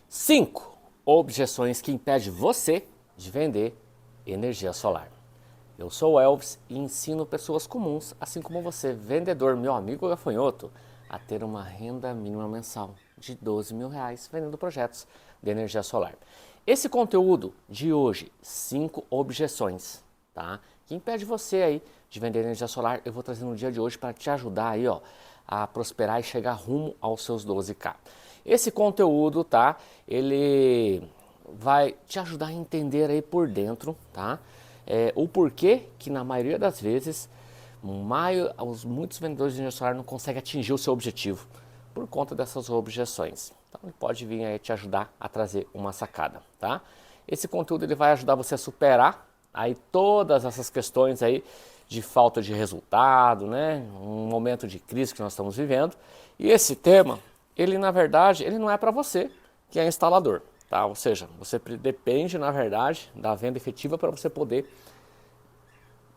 5 objeções que impedem você de vender energia solar. Eu sou o Elvis e ensino pessoas comuns, assim como você, vendedor, meu amigo gafanhoto, a ter uma renda mínima mensal de R$ 12.000 vendendo projetos de energia solar. Esse conteúdo de hoje, 5 objeções, tá? Que impede você aí de vender energia solar, eu vou trazer no dia de hoje para te ajudar aí, ó, a prosperar e chegar rumo aos seus 12K. Esse conteúdo, tá? Ele vai te ajudar a entender aí por dentro, tá? O porquê que na maioria das vezes muitos vendedores de energia solar não conseguem atingir o seu objetivo por conta dessas objeções. Então ele pode vir aí te ajudar a trazer uma sacada, tá? Esse conteúdo ele vai ajudar você a superar aí todas essas questões aí de falta de resultado, né? Um momento de crise que nós estamos vivendo. E esse tema, ele na verdade, ele não é para você que é instalador, tá? Ou seja, você depende na verdade da venda efetiva para você poder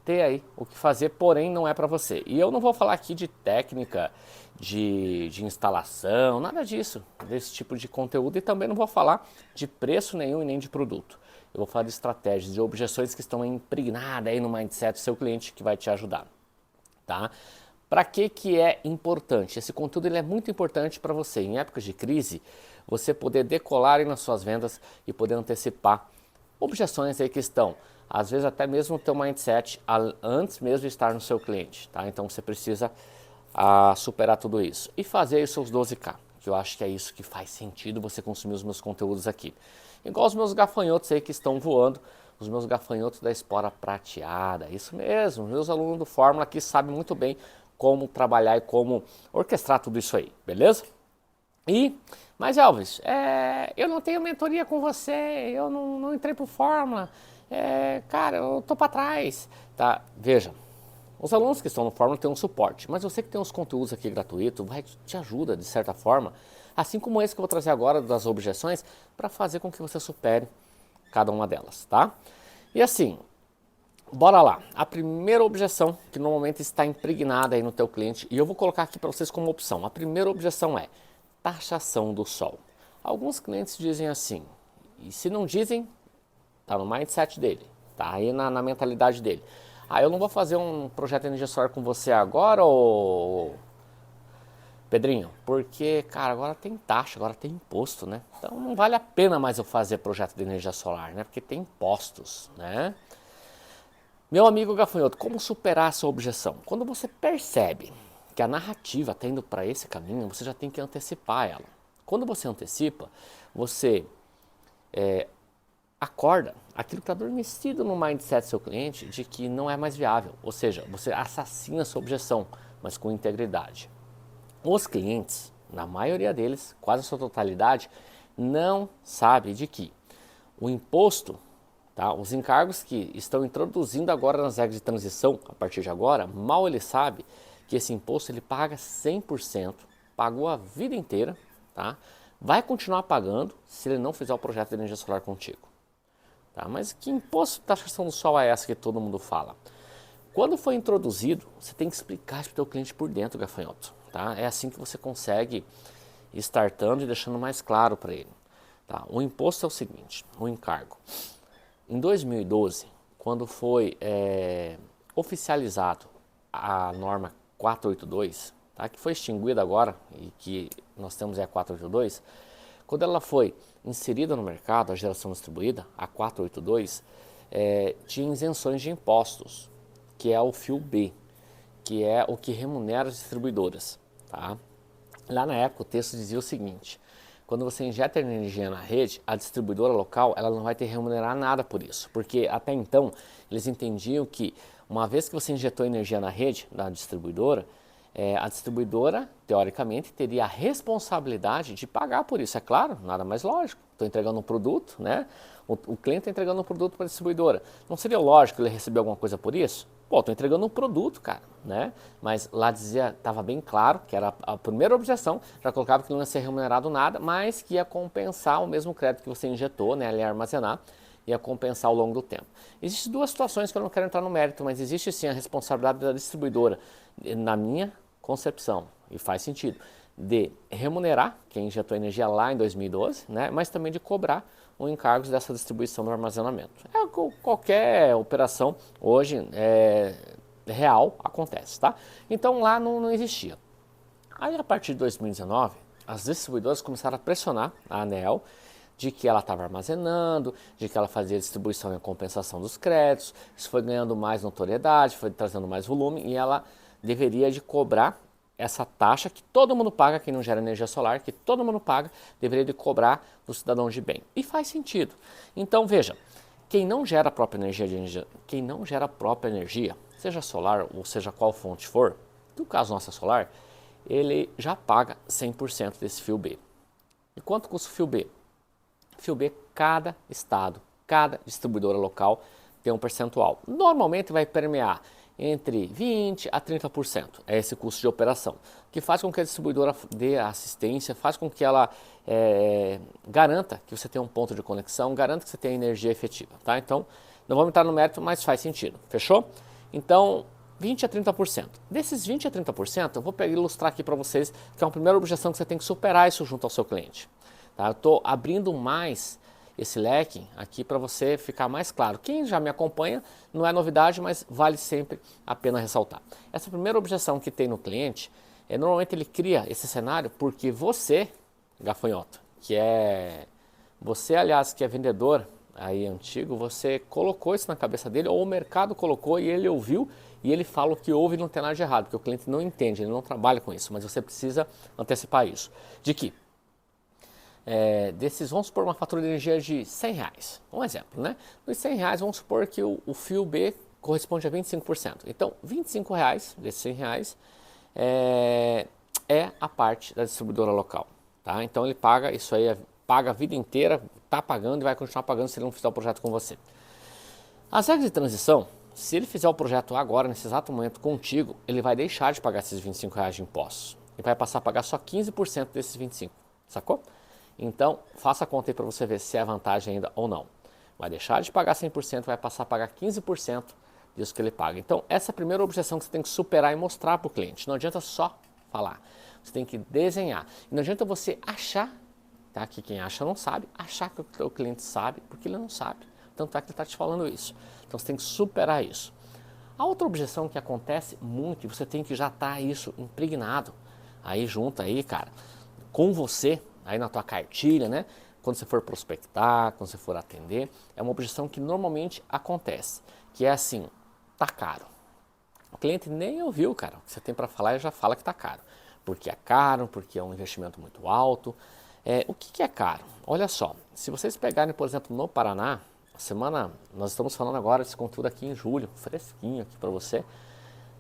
ter aí o que fazer, porém não é para você. E eu não vou falar aqui de técnica de instalação, nada disso, desse tipo de conteúdo, e também não vou falar de preço nenhum e nem de produto. Eu vou falar de estratégias, de objeções que estão impregnadas aí no mindset do seu cliente que vai te ajudar, tá? Para que é importante? Esse conteúdo ele é muito importante para você, em épocas de crise, você poder decolar aí nas suas vendas e poder antecipar objeções aí que estão, às vezes até mesmo o teu mindset antes mesmo de estar no seu cliente, tá? Então você precisa superar tudo isso e fazer os seus 12K, que eu acho que é isso que faz sentido você consumir os meus conteúdos aqui. Igual os meus gafanhotos aí que estão voando, os meus gafanhotos da espora prateada, isso mesmo, meus alunos do Fórmula aqui sabem muito bem como trabalhar e como orquestrar tudo isso aí, beleza? Mas Elvis, eu não tenho mentoria com você, eu não entrei pro Fórmula, cara, eu tô para trás, tá? Veja, os alunos que estão no Fórmula têm um suporte, mas você que tem uns conteúdos aqui gratuitos, te ajuda de certa forma, assim como esse que eu vou trazer agora das objeções, para fazer com que você supere cada uma delas, tá? E assim, bora lá. A primeira objeção que normalmente está impregnada aí no teu cliente, e eu vou colocar aqui para vocês como opção. A primeira objeção é taxação do sol. Alguns clientes dizem assim, e se não dizem, tá no mindset dele, tá aí na mentalidade dele. Eu não vou fazer um projeto de energia solar com você agora, ô Pedrinho, porque, cara, agora tem taxa, agora tem imposto, né? Então não vale a pena mais eu fazer projeto de energia solar, né? Porque tem impostos, né? Meu amigo gafanhoto, como superar essa objeção? Quando você percebe que a narrativa está indo para esse caminho, você já tem que antecipar ela. Quando você antecipa, você acorda aquilo que está adormecido no mindset do seu cliente de que não é mais viável. Ou seja, você assassina a sua objeção, mas com integridade. Os clientes, na maioria deles, quase a sua totalidade, não sabe de que o imposto, tá, os encargos que estão introduzindo agora nas regras de transição, a partir de agora, mal ele sabe que esse imposto ele paga 100%, pagou a vida inteira, tá? Vai continuar pagando se ele não fizer o projeto de energia solar contigo. Tá? Mas que imposto de taxação do sol é essa que todo mundo fala? Quando foi introduzido, você tem que explicar para o teu cliente por dentro, gafanhoto. Tá? É assim que você consegue ir startando e deixando mais claro para ele. Tá? O imposto é o seguinte, o encargo. Em 2012, quando foi oficializado a norma 482, tá? Que foi extinguida agora e que nós temos a 482, quando ela foi inserida no mercado, a geração distribuída, a 482, tinha isenções de impostos, que é o fio B, que é o que remunera as distribuidoras. Tá? Lá na época o texto dizia o seguinte, quando você injeta energia na rede, a distribuidora local ela não vai ter que remunerar nada por isso, porque até então eles entendiam que uma vez que você injetou energia na rede da distribuidora, a distribuidora, teoricamente, teria a responsabilidade de pagar por isso. É claro, nada mais lógico. Estou entregando um produto, né? O cliente está entregando um produto para a distribuidora. Não seria lógico ele receber alguma coisa por isso? Pô, estou entregando um produto, cara, né? Mas lá dizia, estava bem claro, que era a primeira objeção, já colocava que não ia ser remunerado nada, mas que ia compensar o mesmo crédito que você injetou, né? Ele ia armazenar, ia compensar ao longo do tempo. Existem duas situações que eu não quero entrar no mérito, mas existe sim a responsabilidade da distribuidora, na minha concepção, e faz sentido, de remunerar quem injetou energia lá em 2012, né? Mas também de cobrar o encargos dessa distribuição do armazenamento. Qualquer operação hoje real acontece, tá? Então lá não existia. Aí a partir de 2019, as distribuidoras começaram a pressionar a ANEEL de que ela estava armazenando, de que ela fazia distribuição e compensação dos créditos, isso foi ganhando mais notoriedade, foi trazendo mais volume e ela deveria de cobrar essa taxa que todo mundo paga, quem não gera energia solar, que todo mundo paga, deveria de cobrar do cidadão de bem. E faz sentido. Então veja, quem não gera a própria energia, quem não gera a própria energia, seja solar ou seja qual fonte for, no caso nossa solar, ele já paga 100% desse fio B. E quanto custa o fio B? Fio B, cada estado, cada distribuidora local tem um percentual. Normalmente vai permear entre 20% a 30%, é esse custo de operação, que faz com que a distribuidora dê assistência, faz com que ela garanta que você tenha um ponto de conexão, garanta que você tenha energia efetiva, tá? Então, não vamos entrar no mérito, mas faz sentido, fechou? Então, 20% a 30%. Desses 20% a 30%, eu vou ilustrar aqui para vocês que é uma primeira objeção que você tem que superar isso junto ao seu cliente. Tá? Eu estou abrindo mais esse leque aqui para você ficar mais claro. Quem já me acompanha, não é novidade, mas vale sempre a pena ressaltar. Essa primeira objeção que tem no cliente, normalmente ele cria esse cenário porque você, gafanhoto, você aliás que é vendedor aí antigo, você colocou isso na cabeça dele, ou o mercado colocou e ele ouviu, e ele fala o que ouve e não tem nada de errado, porque o cliente não entende, ele não trabalha com isso, mas você precisa antecipar isso. De que vamos supor uma fatura de energia de R$100, um exemplo, né? Dos R$100, vamos supor que o fio B corresponde a 25%. Então, R$25 desses R$100 é a parte da distribuidora local, tá? Então ele paga isso aí, paga a vida inteira, está pagando e vai continuar pagando se ele não fizer o projeto com você. As regras de transição, se ele fizer o projeto agora, nesse exato momento contigo, ele vai deixar de pagar esses R$25 de impostos e vai passar a pagar só 15% desses 25%, sacou? Então, faça a conta aí para você ver se é vantagem ainda ou não. Vai deixar de pagar 100%, vai passar a pagar 15% disso que ele paga. Então, essa é a primeira objeção que você tem que superar e mostrar para o cliente. Não adianta só falar, você tem que desenhar. E não adianta você achar, tá? Que quem acha não sabe, achar que o teu cliente sabe, porque ele não sabe. Tanto é que ele está te falando isso. Então, você tem que superar isso. A outra objeção que acontece muito, e você tem que já estar isso impregnado aí junto aí, cara, com você, aí na tua cartilha, né? Quando você for prospectar, quando você for atender, é uma objeção que normalmente acontece, que é assim, tá caro. O cliente nem ouviu, cara, o que você tem para falar e já fala que tá caro. Porque é caro, porque é um investimento muito alto. O que é caro? Olha só, se vocês pegarem, por exemplo, no Paraná, nós estamos falando agora desse conteúdo aqui em julho, fresquinho aqui para você.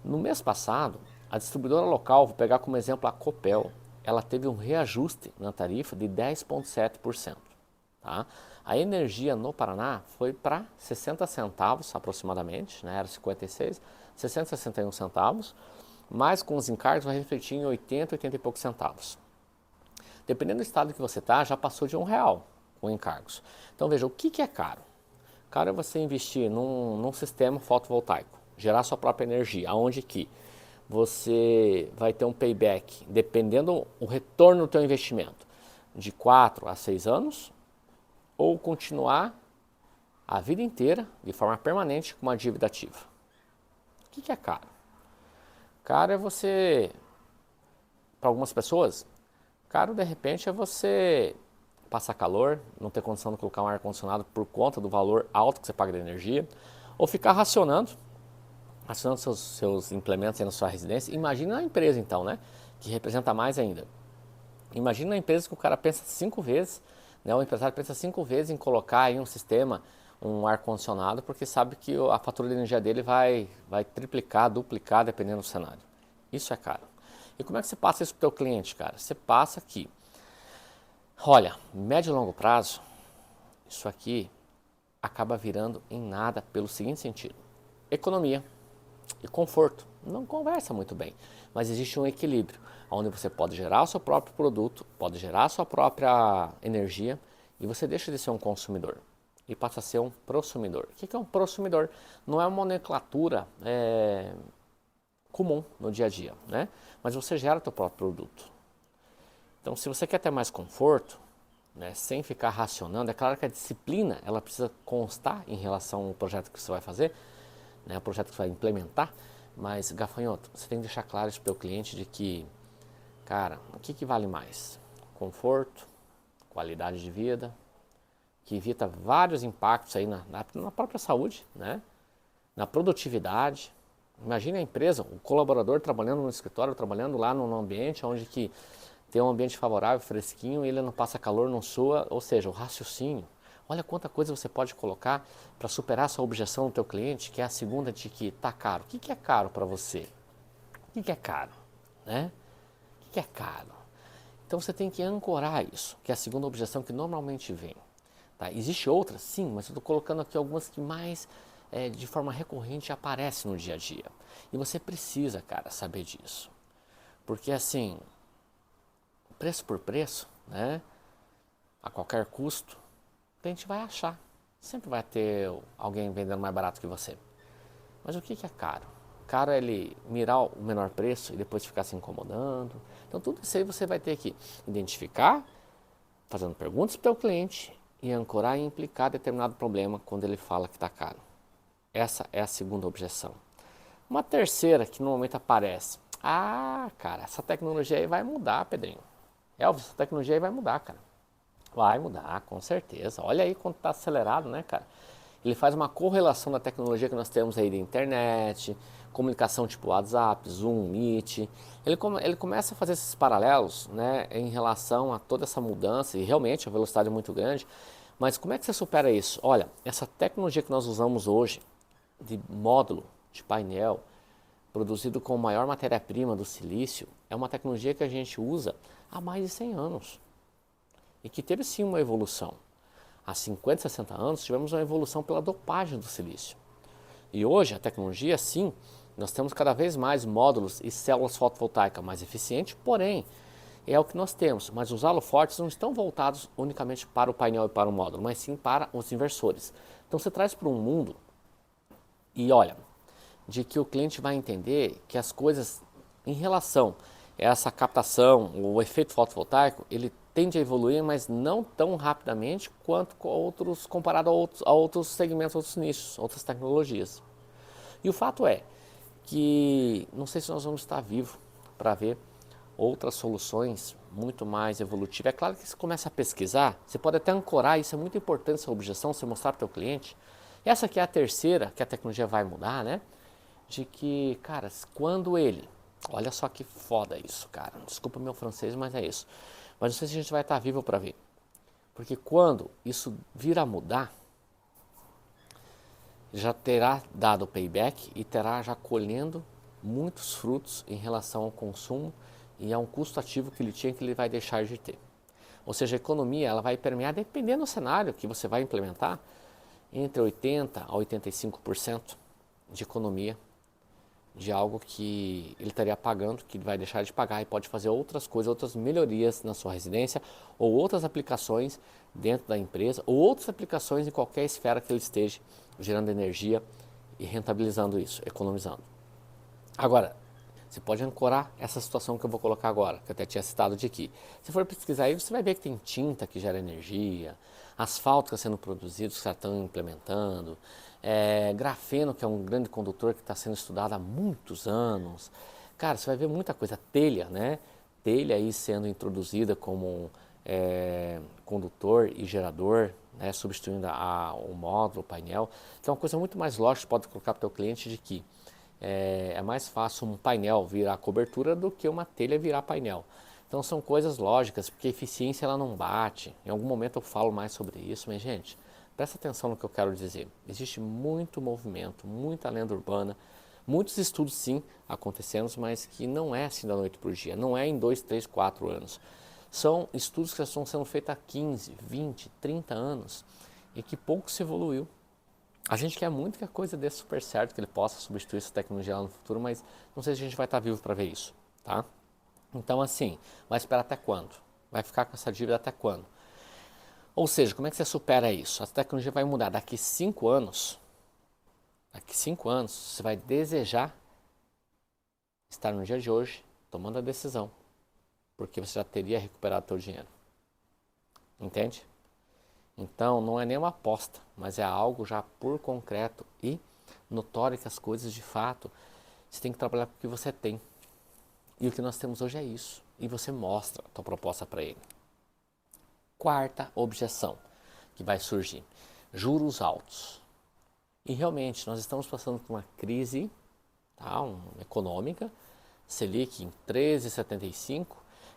No mês passado, a distribuidora local, vou pegar como exemplo a Copel, ela teve um reajuste na tarifa de 10,7%. Tá? A energia no Paraná foi para 60 centavos aproximadamente, né? Era 56, 60, 61 centavos, mas com os encargos vai refletir em 80, 80 e poucos centavos. Dependendo do estado que você está, já passou de R$1 com encargos. Então veja, o que é caro? Caro é você investir num sistema fotovoltaico, gerar sua própria energia, aonde que você vai ter um payback, dependendo o retorno do teu investimento, de 4 a 6 anos, ou continuar a vida inteira, de forma permanente, com uma dívida ativa. O que é caro? Caro é você, para algumas pessoas, caro de repente é você passar calor, não ter condição de colocar um ar-condicionado por conta do valor alto que você paga de energia, ou ficar racionando seus implementos aí na sua residência. Imagina na empresa então, né? Que representa mais ainda. Imagina na empresa que o cara pensa 5 vezes, né? O empresário pensa 5 vezes em colocar aí um sistema, um ar-condicionado, porque sabe que a fatura de energia dele vai triplicar, duplicar, dependendo do cenário. Isso é caro. E como é que você passa isso para o teu cliente, cara? Você passa aqui. Olha, médio e longo prazo, isso aqui acaba virando em nada pelo seguinte sentido. Economia e conforto não conversa muito bem, mas existe um equilíbrio, onde você pode gerar o seu próprio produto, pode gerar a sua própria energia e você deixa de ser um consumidor e passa a ser um prosumidor. O que é um prosumidor? Não é uma nomenclatura comum no dia a dia, né? Mas você gera o seu próprio produto. Então, se você quer ter mais conforto, né, sem ficar racionando, é claro que a disciplina ela precisa constar em relação ao projeto que você vai fazer, né, o projeto que você vai implementar, mas, gafanhoto, você tem que deixar claro isso para o teu cliente de que, cara, o que vale mais? Conforto, qualidade de vida, que evita vários impactos aí na própria saúde, né? Na produtividade. Imagine a empresa, o colaborador trabalhando no escritório, trabalhando lá num ambiente onde que tem um ambiente favorável, fresquinho, ele não passa calor, não sua, ou seja, o raciocínio. Olha quanta coisa você pode colocar para superar essa objeção do teu cliente, que é a segunda de que está caro. O que é caro para você? O que é caro? Né? O que é caro? Então você tem que ancorar isso, que é a segunda objeção que normalmente vem. Tá? Existe outras, sim, mas eu estou colocando aqui algumas que mais de forma recorrente aparecem no dia a dia. E você precisa, cara, saber disso. Porque assim, preço por preço, né? A qualquer custo, o cliente vai achar. Sempre vai ter alguém vendendo mais barato que você. Mas o que é caro? Caro é ele mirar o menor preço e depois ficar se incomodando. Então tudo isso aí você vai ter que identificar, fazendo perguntas para o teu cliente e ancorar e implicar determinado problema quando ele fala que está caro. Essa é a segunda objeção. Uma terceira que normalmente aparece. Ah, cara, essa tecnologia aí vai mudar, Pedrinho. Elvis, essa tecnologia aí vai mudar, cara. Vai mudar, com certeza. Olha aí quanto está acelerado, né, cara? Ele faz uma correlação da tecnologia que nós temos aí da internet, comunicação tipo WhatsApp, Zoom, Meet. Ele começa a fazer esses paralelos, né, em relação a toda essa mudança, e realmente a velocidade é muito grande. Mas como é que você supera isso? Olha, essa tecnologia que nós usamos hoje, de módulo, de painel, produzido com a maior matéria-prima do silício, é uma tecnologia que a gente usa há mais de 100 anos. E que teve sim uma evolução. Há 50, 60 anos tivemos uma evolução pela dopagem do silício. E hoje a tecnologia, sim, nós temos cada vez mais módulos e células fotovoltaicas mais eficientes, porém, é o que nós temos. Mas os halofortes não estão voltados unicamente para o painel e para o módulo, mas sim para os inversores. Então você traz para um mundo e olha, de que o cliente vai entender que as coisas em relação a essa captação, o efeito fotovoltaico, ele tende a evoluir, mas não tão rapidamente quanto outros, comparado a outros segmentos, outros nichos, outras tecnologias. E o fato é que não sei se nós vamos estar vivos para ver outras soluções muito mais evolutivas. É claro que você começa a pesquisar, você pode até ancorar, isso é muito importante, essa objeção, você mostrar para o teu cliente. Essa aqui é a terceira, que a tecnologia vai mudar, né? De que, cara, quando ele... Olha só que foda isso, cara. Desculpa meu francês, mas é isso. Mas não sei se a gente vai estar vivo para ver. Porque quando isso vir a mudar, já terá dado payback e terá já colhendo muitos frutos em relação ao consumo e a um custo ativo que ele tinha que ele vai deixar de ter. Ou seja, a economia ela vai permear, dependendo do cenário que você vai implementar, entre 80% a 85% de economia de algo que ele estaria pagando, que ele vai deixar de pagar e pode fazer outras coisas, outras melhorias na sua residência ou outras aplicações dentro da empresa ou outras aplicações em qualquer esfera que ele esteja gerando energia e rentabilizando isso, economizando. Agora, você pode ancorar essa situação que eu vou colocar agora, que eu até tinha citado de aqui. Se for pesquisar aí, você vai ver que tem tinta que gera energia, asfalto que está sendo produzido, que já estão implementando, grafeno, que é um grande condutor que está sendo estudado há muitos anos. Cara, você vai ver muita coisa, telha, né? Telha aí sendo introduzida como condutor e gerador, né? Substituindo o módulo, o painel. Então é uma coisa muito mais lógica que você pode colocar para o teu cliente de que é mais fácil um painel virar cobertura do que uma telha virar painel. Então são coisas lógicas, porque a eficiência ela não bate. Em algum momento eu falo mais sobre isso, mas gente, presta atenção no que eu quero dizer. Existe muito movimento, muita lenda urbana, muitos estudos sim acontecendo, mas que não é assim da noite para o dia, não é em 2, 3, 4 anos. São estudos que já estão sendo feitos há 15, 20, 30 anos e que pouco se evoluiu. A gente quer muito que a coisa dê super certo, que ele possa substituir essa tecnologia lá no futuro, mas não sei se a gente vai estar vivo para ver isso, tá? Então assim, vai esperar até quando? Vai ficar com essa dívida até quando? Ou seja, como é que você supera isso? A tecnologia vai mudar daqui 5 anos. Daqui 5 anos, você vai desejar estar no dia de hoje tomando a decisão porque você já teria recuperado seu dinheiro. Entende? Então não é nem uma aposta, mas é algo já por concreto e notório que as coisas de fato você tem que trabalhar com o que você tem. E o que nós temos hoje é isso. E você mostra a tua proposta para ele. Quarta objeção que vai surgir: juros altos. E realmente nós estamos passando por uma crise econômica, Selic em 13,75,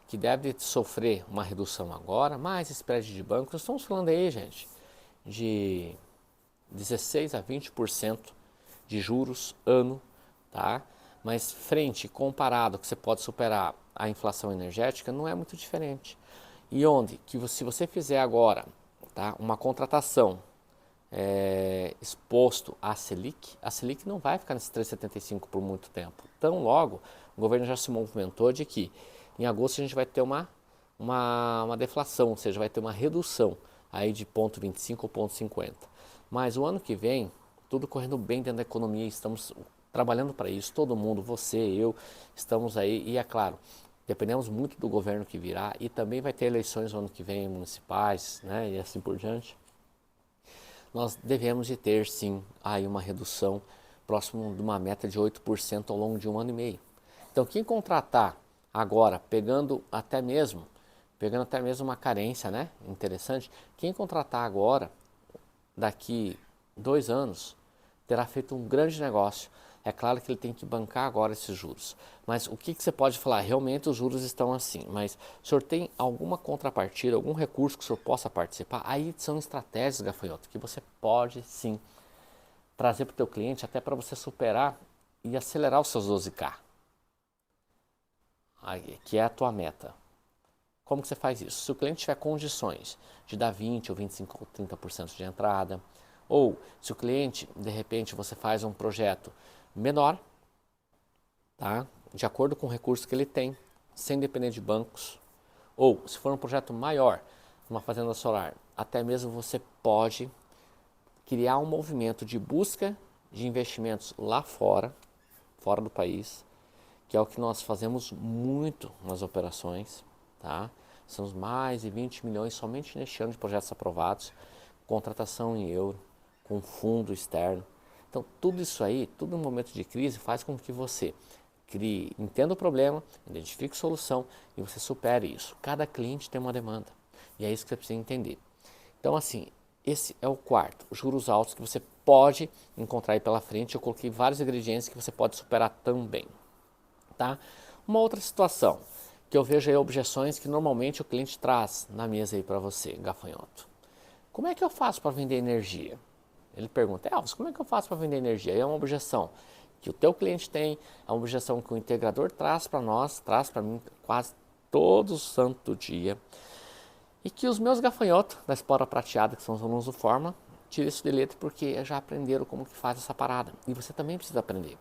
que deve sofrer uma redução agora, mais spread de banco. Nós estamos falando aí, gente, de 16 a 20% de juros ano, tá? Mas comparado que você pode superar a inflação energética, não é muito diferente. E onde que se você fizer agora, tá, uma contratação exposto à Selic não vai ficar nesse 3,75 por muito tempo. Tão logo, o governo já se movimentou de que em agosto a gente vai ter uma deflação, ou seja, vai ter uma redução aí de 0,25 ou 0,50. Mas o ano que vem, tudo correndo bem dentro da economia, estamos trabalhando para isso, todo mundo, você, eu, estamos aí, e é claro, dependemos muito do governo que virá, e também vai ter eleições no ano que vem, municipais, né, e assim por diante. Nós devemos de ter sim aí uma redução próximo de uma meta de 8% ao longo de um ano e meio. Então quem contratar agora, pegando até mesmo uma carência, né, interessante, quem contratar agora, daqui 2 anos, terá feito um grande negócio. É claro que ele tem que bancar agora esses juros. Mas o que você pode falar? Realmente os juros estão assim. Mas o senhor tem alguma contrapartida, algum recurso que o senhor possa participar? Aí são estratégias, gafanhoto, que você pode sim trazer para o teu cliente até para você superar e acelerar os seus 12K. Aí, que é a tua meta. Como que você faz isso? Se o cliente tiver condições de dar 20 ou 25 ou 30% de entrada, ou se o cliente, de repente, você faz um projeto menor, tá? De acordo com o recurso que ele tem, sem depender de bancos, ou se for um projeto maior, uma fazenda solar, até mesmo você pode criar um movimento de busca de investimentos lá fora do país, que é o que nós fazemos muito nas operações, tá? São mais de 20 milhões somente neste ano de projetos aprovados, contratação em euro, com fundo externo. Então, tudo isso aí, tudo no momento de crise, faz com que você entenda o problema, identifique a solução e você supere isso. Cada cliente tem uma demanda e é isso que você precisa entender. Então, assim, esse é o quarto, os juros altos que você pode encontrar aí pela frente. Eu coloquei vários ingredientes que você pode superar também, tá? Uma outra situação que eu vejo aí objeções que normalmente o cliente traz na mesa aí para você, gafanhoto. Como é que eu faço para vender energia? Ele pergunta, Elvis, como é que eu faço para vender energia? E é uma objeção que o teu cliente tem, é uma objeção que o integrador traz para nós, traz para mim quase todo santo dia. E que os meus gafanhotos da espora prateada, que são os alunos do Forma, tiram isso de letra porque já aprenderam como que faz essa parada. E você também precisa aprender.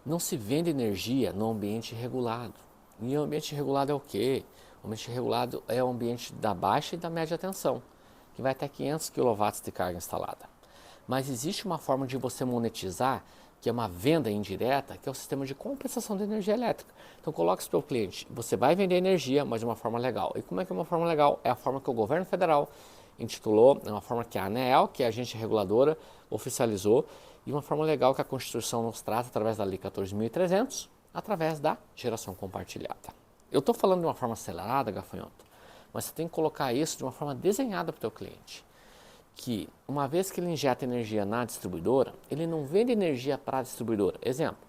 Não se vende energia no ambiente regulado. E o ambiente regulado é o quê? O ambiente regulado é o ambiente da baixa e da média tensão, que vai até 500 kW de carga instalada. Mas existe uma forma de você monetizar, que é uma venda indireta, que é o sistema de compensação de energia elétrica. Então coloque isso para o cliente, você vai vender energia, mas de uma forma legal. E como é que é uma forma legal? É a forma que o governo federal intitulou, é uma forma que a ANEEL, que é a agência reguladora, oficializou, e uma forma legal que a Constituição nos traz através da Lei 14.300, através da geração compartilhada. Eu estou falando de uma forma acelerada, gafanhoto, mas você tem que colocar isso de uma forma desenhada para o teu cliente. Que uma vez que ele injeta energia na distribuidora, ele não vende energia para a distribuidora. Exemplo,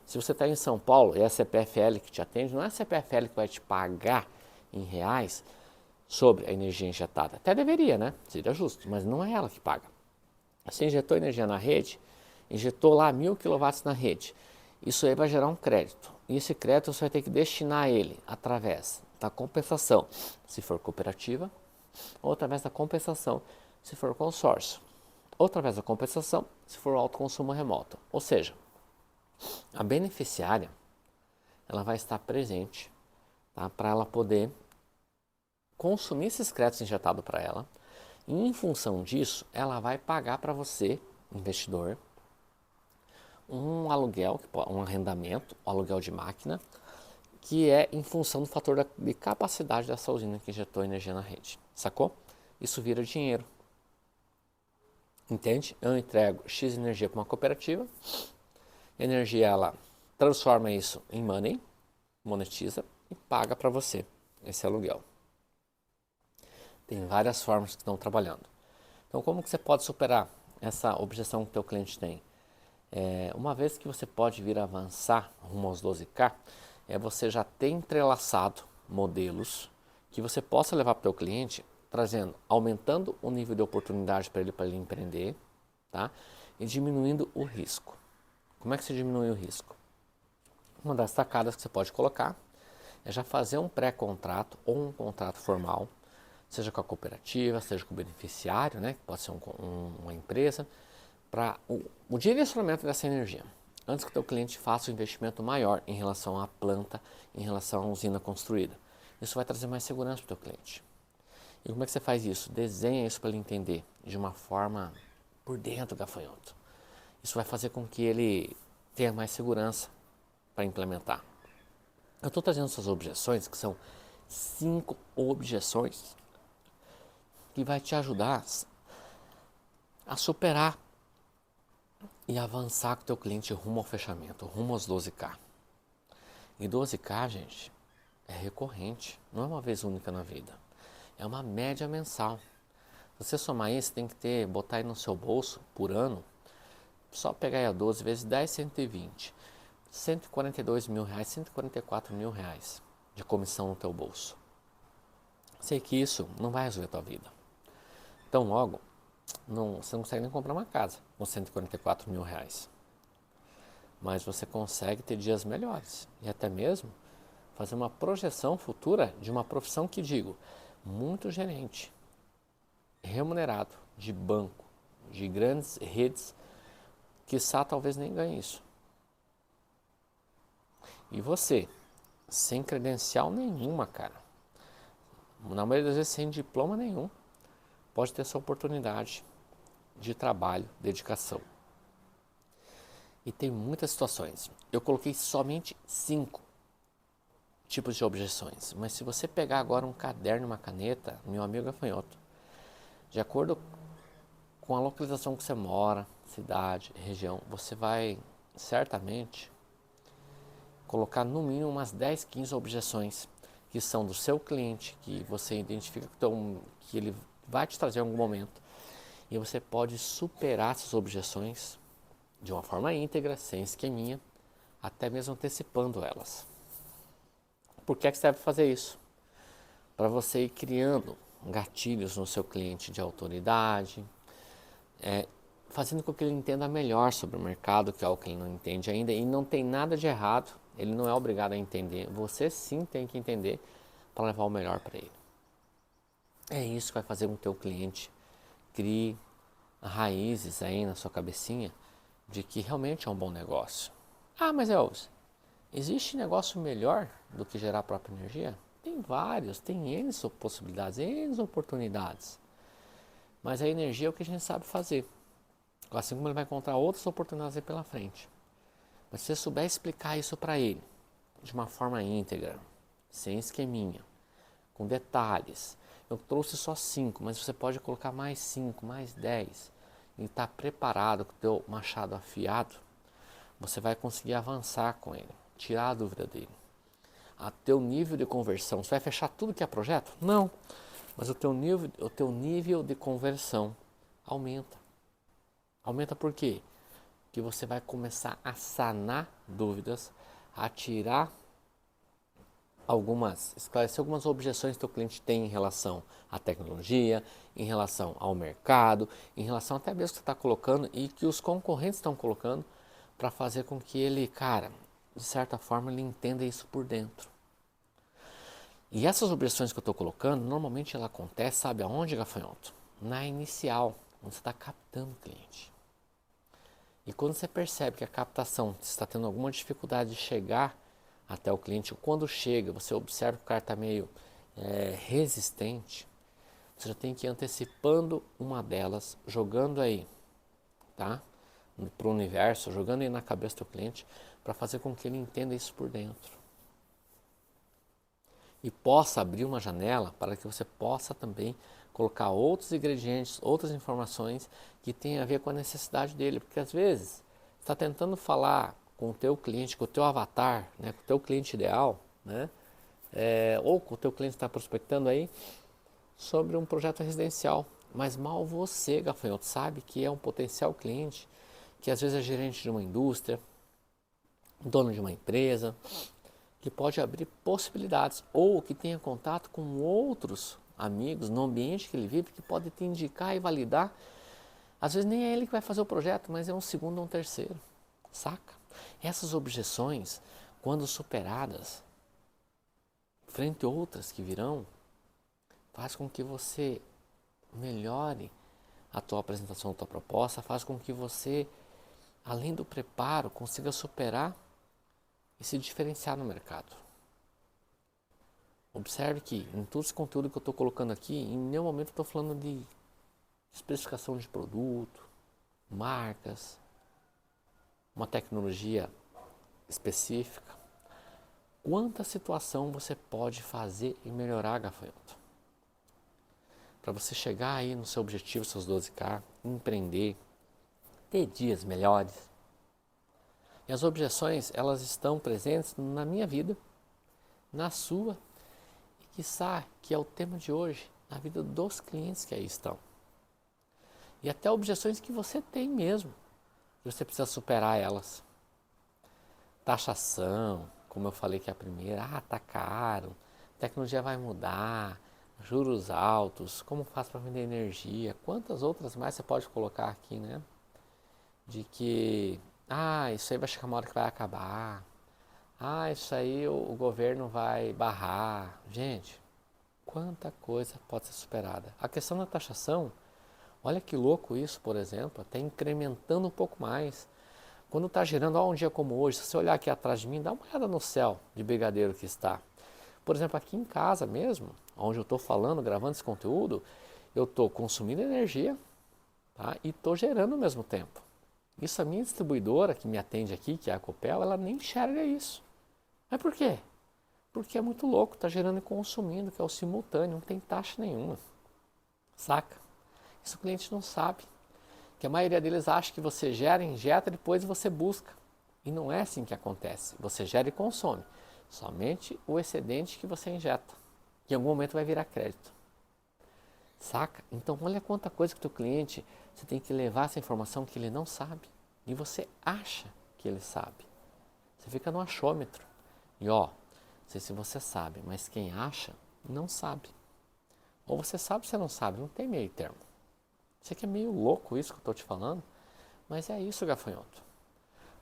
se você está em São Paulo e é a CPFL que te atende, não é a CPFL que vai te pagar em reais sobre a energia injetada. Até deveria, né? Seria justo, mas não é ela que paga. Você injetou energia na rede, injetou lá 1.000 kW na rede. Isso aí vai gerar um crédito. E esse crédito você vai ter que destinar ele através da compensação, se for cooperativa, ou através da compensação, se for consórcio, ou através da compensação, se for autoconsumo remoto. Ou seja, a beneficiária ela vai estar presente, tá, para ela poder consumir esses créditos injetados para ela. E em função disso, ela vai pagar para você, investidor, um aluguel, um arrendamento, um aluguel de máquina, que é em função do fator de capacidade dessa usina que injetou energia na rede, sacou? Isso vira dinheiro, entende? Eu entrego X energia para uma cooperativa, a energia ela transforma isso em money, monetiza e paga para você esse aluguel. Tem várias formas que estão trabalhando. Então, como que você pode superar essa objeção que o teu cliente tem? Uma vez que você pode vir a avançar rumo aos 12K, você já ter entrelaçado modelos que você possa levar para o teu cliente, aumentando o nível de oportunidade para ele empreender, tá? E diminuindo o risco. Como é que se diminui o risco? Uma das sacadas que você pode colocar é já fazer um pré-contrato ou um contrato formal, seja com a cooperativa, seja com o beneficiário, né, que pode ser uma empresa, para o direcionamento dessa energia. Antes que o teu cliente faça um investimento maior em relação à planta, em relação à usina construída. Isso vai trazer mais segurança para o teu cliente. E como é que você faz isso? Desenha isso para ele entender de uma forma por dentro, gafanhoto. Isso vai fazer com que ele tenha mais segurança para implementar. Eu estou trazendo essas objeções, que são 5 objeções que vai te ajudar a superar e avançar com o teu cliente rumo ao fechamento, rumo aos 12K. E 12K, gente, é recorrente, não é uma vez única na vida. É uma média mensal. Se você somar isso, tem que botar aí no seu bolso, por ano, só pegar aí a 12 vezes 10, 120. 142 mil reais, 144 mil reais de comissão no teu bolso. Sei que isso não vai resolver a tua vida. Então logo, você não consegue nem comprar uma casa com 144 mil reais. Mas você consegue ter dias melhores e até mesmo fazer uma projeção futura de uma profissão que digo, muito gerente, remunerado, de banco, de grandes redes, quiçá talvez nem ganhe isso. E você, sem credencial nenhuma, cara, na maioria das vezes sem diploma nenhum, pode ter essa oportunidade de trabalho, dedicação. E tem muitas situações. Eu coloquei somente 5 tipos de objeções. Mas se você pegar agora um caderno e uma caneta, meu amigo gafanhoto, de acordo com a localização que você mora, cidade, região, você vai certamente colocar no mínimo umas 10, 15 objeções que são do seu cliente, que você identifica que ele vai te trazer em algum momento. E você pode superar essas objeções de uma forma íntegra, sem esqueminha, até mesmo antecipando elas. Por que é que você deve fazer isso? Para você ir criando gatilhos no seu cliente de autoridade, fazendo com que ele entenda melhor sobre o mercado, que é algo que ele não entende ainda, e não tem nada de errado, ele não é obrigado a entender, você sim tem que entender para levar o melhor para ele. É isso que vai fazer com que o teu cliente crie raízes aí na sua cabecinha de que realmente é um bom negócio. Ah, mas Elvis, existe negócio melhor do que gerar a própria energia? Tem vários, tem N possibilidades, N oportunidades. Mas a energia é o que a gente sabe fazer. Assim como ele vai encontrar outras oportunidades aí pela frente. Mas se você souber explicar isso para ele de uma forma íntegra, sem esqueminha, com detalhes. Eu trouxe só 5, mas você pode colocar mais 5, mais 10. E estar preparado com o teu machado afiado, você vai conseguir avançar com ele, tirar a dúvida dele. A teu nível de conversão, você vai fechar tudo que é projeto? Não, mas o teu nível de conversão aumenta. Aumenta por quê? Porque você vai começar a sanar dúvidas, a tirar esclarecer algumas objeções que o teu cliente tem em relação à tecnologia, em relação ao mercado, em relação até mesmo que você está colocando e que os concorrentes estão colocando para fazer com que ele, de certa forma, ele entenda isso por dentro. E essas objeções que eu estou colocando, normalmente ela acontece, sabe aonde, gafanhoto? Na inicial, onde você está captando o cliente. E quando você percebe que a captação está tendo alguma dificuldade de chegar até o cliente, quando chega, você observa que o cara está meio resistente, você já tem que ir antecipando uma delas, jogando aí, tá? Para o universo, jogando aí na cabeça do cliente, para fazer com que ele entenda isso por dentro. e possa abrir uma janela para que você possa também colocar outros ingredientes, outras informações que tenham a ver com a necessidade dele, porque às vezes está tentando falar com o teu cliente, com o teu avatar, né, com o teu cliente ideal, né, ou com o teu cliente está prospectando aí sobre um projeto residencial, mas mal você, gafanhoto, sabe que é um potencial cliente, que às vezes é gerente de uma indústria, dono de uma empresa, que pode abrir possibilidades ou que tenha contato com outros amigos no ambiente que ele vive, que pode te indicar e validar. Às vezes nem é ele que vai fazer o projeto, mas é um segundo ou um terceiro, saca? Essas objeções, quando superadas, frente a outras que virão, faz com que você melhore a tua apresentação, a tua proposta, faz com que você, além do preparo, consiga superar e se diferenciar no mercado. Observe que em todo esse conteúdo que eu estou colocando aqui, em nenhum momento eu estou falando de especificação de produto, marcas, uma tecnologia específica. Quanta situação você pode fazer e melhorar, gafanhoto? Para você chegar aí no seu objetivo, seus 12K, empreender, ter dias melhores. E as objeções, elas estão presentes na minha vida, na sua, e quiçá, que é o tema de hoje, na vida dos clientes que aí estão. E até objeções que você tem mesmo, e você precisa superar elas. Taxação, como eu falei que é a primeira, tá caro, tecnologia vai mudar, juros altos, como faço para vender energia, quantas outras mais você pode colocar aqui, né? De que, isso aí vai chegar uma hora que vai acabar, isso aí o governo vai barrar. Gente, quanta coisa pode ser superada. A questão da taxação, olha que louco isso, por exemplo, até incrementando um pouco mais. Quando está girando, um dia como hoje, se você olhar aqui atrás de mim, dá uma olhada no céu de brigadeiro que está. Por exemplo, aqui em casa mesmo, onde eu estou falando, gravando esse conteúdo, eu estou consumindo energia, tá? E estou gerando ao mesmo tempo. Isso a minha distribuidora que me atende aqui, que é a Copel, ela nem enxerga isso. Mas por quê? Porque é muito louco, está gerando e consumindo, que é o simultâneo, não tem taxa nenhuma. Saca? Isso o cliente não sabe. Que a maioria deles acha que você gera, injeta, depois você busca. E não é assim que acontece. Você gera e consome. Somente o excedente que você injeta. Que em algum momento vai virar crédito. Saca? Então olha quanta coisa que o teu cliente, você tem que levar essa informação que ele não sabe. E você acha que ele sabe. Você fica no achômetro. E não sei se você sabe, mas quem acha, não sabe. Ou você sabe ou você não sabe, não tem meio termo. Sei que é meio louco isso que eu estou te falando, mas é isso, gafanhoto.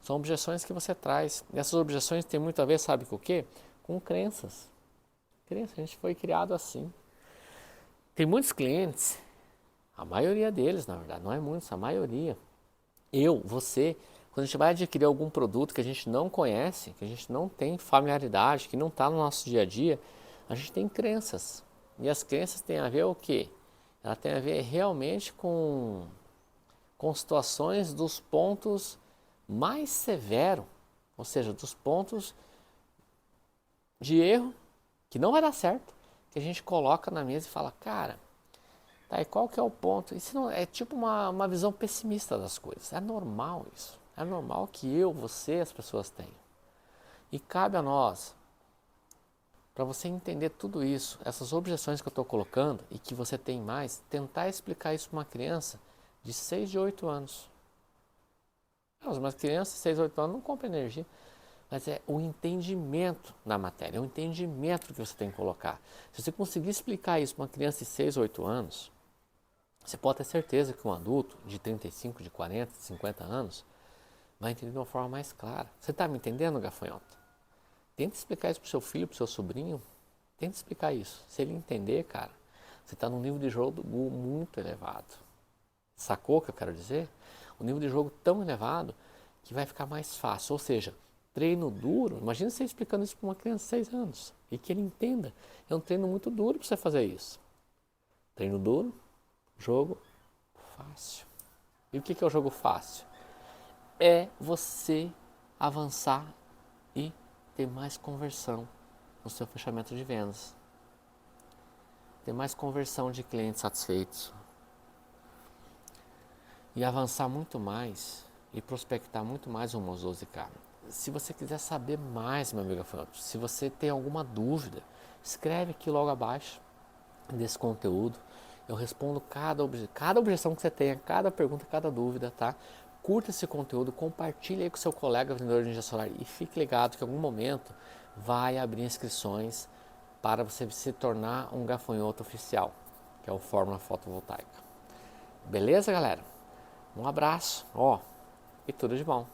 São objeções que você traz. E essas objeções têm muito a ver, sabe com o quê? Com crenças. Crença, a gente foi criado assim. Tem muitos clientes, a maioria deles, na verdade, não é muitos, a maioria. Você, quando a gente vai adquirir algum produto que a gente não conhece, que a gente não tem familiaridade, que não está no nosso dia a dia, a gente tem crenças. E as crenças têm a ver o quê? Ela tem a ver realmente com situações dos pontos mais severos, ou seja, dos pontos de erro, que não vai dar certo, que a gente coloca na mesa e fala, cara, tá, e qual que é o ponto? Isso não, é tipo uma visão pessimista das coisas. É normal isso. É normal que você, as pessoas tenham. E cabe a nós, para você entender tudo isso, essas objeções que eu estou colocando e que você tem mais, tentar explicar isso para uma criança de 6 de 8 anos. Mas crianças de 6 a 8 anos não compram energia. Mas é o entendimento da matéria, é o entendimento que você tem que colocar. Se você conseguir explicar isso para uma criança de 6 ou 8 anos, você pode ter certeza que um adulto de 35, de 40, de 50 anos vai entender de uma forma mais clara. Você está me entendendo, gafanhoto? Tenta explicar isso para o seu filho, para o seu sobrinho. Tenta explicar isso. Se ele entender, cara, você está num nível de jogo muito elevado. Sacou o que eu quero dizer? Um nível de jogo tão elevado que vai ficar mais fácil. Ou seja, treino duro, imagina você explicando isso para uma criança de 6 anos e que ele entenda. É um treino muito duro para você fazer isso. Treino duro, jogo fácil. E o que é o jogo fácil? É você avançar e ter mais conversão. no seu fechamento de vendas. Ter mais conversão de clientes satisfeitos. E avançar muito mais e prospectar muito mais rumo aos 12K. Se você quiser saber mais, meu amigo gafanhoto, se você tem alguma dúvida, escreve aqui logo abaixo desse conteúdo. Eu respondo cada objeção que você tenha, cada pergunta, cada dúvida, tá? Curta esse conteúdo, compartilhe aí com seu colega vendedor de energia solar e fique ligado que em algum momento vai abrir inscrições para você se tornar um gafanhoto oficial, que é o Fórmula Fotovoltaica. Beleza, galera? Um abraço, e tudo de bom.